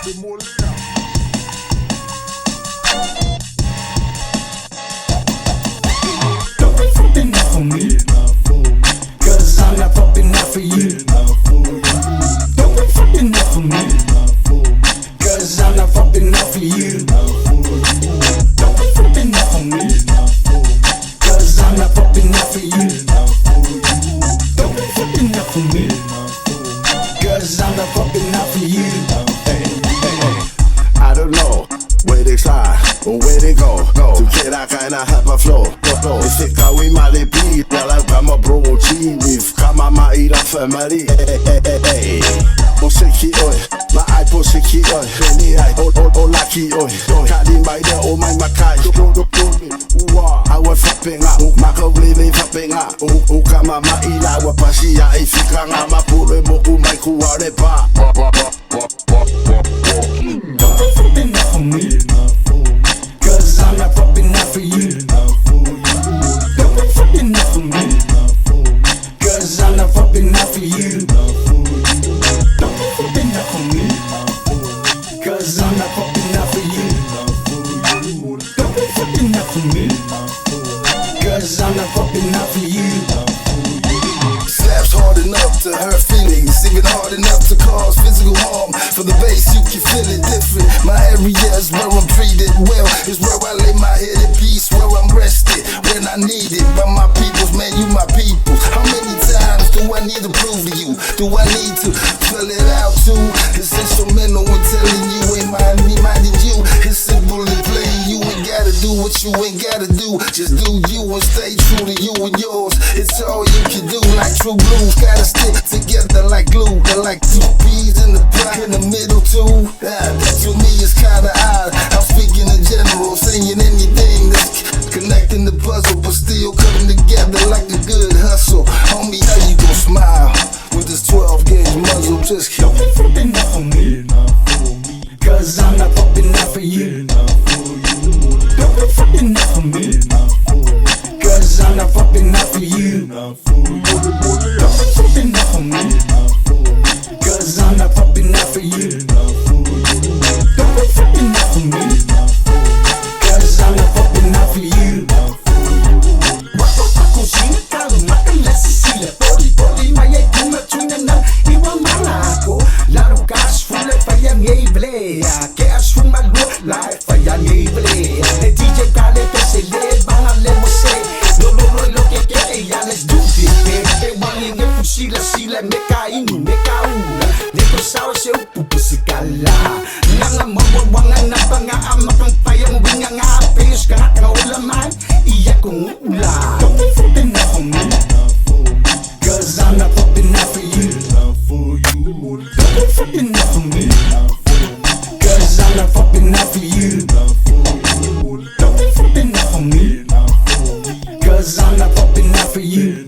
Don't wait for enough for me, cause I'm not popping enough for you. Don't wait for enough for me, cause I'm not popping enough for you. Don't wait for enough for me, cause I'm not popping enough for you. Don't wait for enough for me, cause I'm not popping enough for you. I don't know where they start or where they go. To get that kind of hyper flow. Ifika wimali beat, dala kama bro chief, kama maira family. Posiki oi, ma ai posiki oi, ni ai o lucky oi. Kali mai de o mai makai. I was fapping up, maka really fapping up. O kama maila wa pasia ifika ngama pure mo umai kuare pa. Don't wait for enough for me, cause I'm not popping enough for you. Don't wait for enough for me, cause I'm not popping enough for you. Don't wait for enough for me, cause I'm not popping enough for you. Don't wait for enough for me, cause I'm not popping enough for you. Slaps hard enough to hurt feelings, even hard enough to cause physical harm. For the bass, you can feel it different. My area is where I'm treated well. It's where I lay my head in peace, where I'm rested when I need it. By my peoples, man, you my people. How many times do I need to prove to you? Do I need to fill it out too? It's instrumental in telling you ain't mind me, minding you. It's simple and plain. You ain't gotta do what you ain't gotta do. Just do you and stay true to you and yours. It's all you can do, like true blues. Gotta stick together like glue. They're like two peas in the pot in the middle too. That to me is kinda odd. I'm speaking in general, saying anything that's connecting the puzzle, but still coming together like a good hustle. Homie, how you gon' smile with this 12-gauge muzzle? Just Don't wait for enough for me, cause I'm not popping enough for you. Don't wait for enough for me, cause I'm not popping enough for you. Don't wait for enough for me, cause I'm not popping enough for you. Don't wait for enough for me, cause I'm not popping enough for you. Wako cocina caro, makalasi sila. Poli maya kuma tuna na iwa malako. Laro kas fule payang ible, ke asung malu life payang ible. DJ kale pesele bangale mo say, lo que ya let's do this. Pe wangi nge sila meka inu meka ula. Neko sawa se upu sikala. Nanga mawawanga na banga amakang payang winga nga payos ka nga ulaman. Iya kong ula. Don't wait for enough for me, cause I'm not popping enough for you. Don't wait for enough for me, cause I'm not popping enough for you. Don't wait for enough for me, cause I'm not popping enough for you.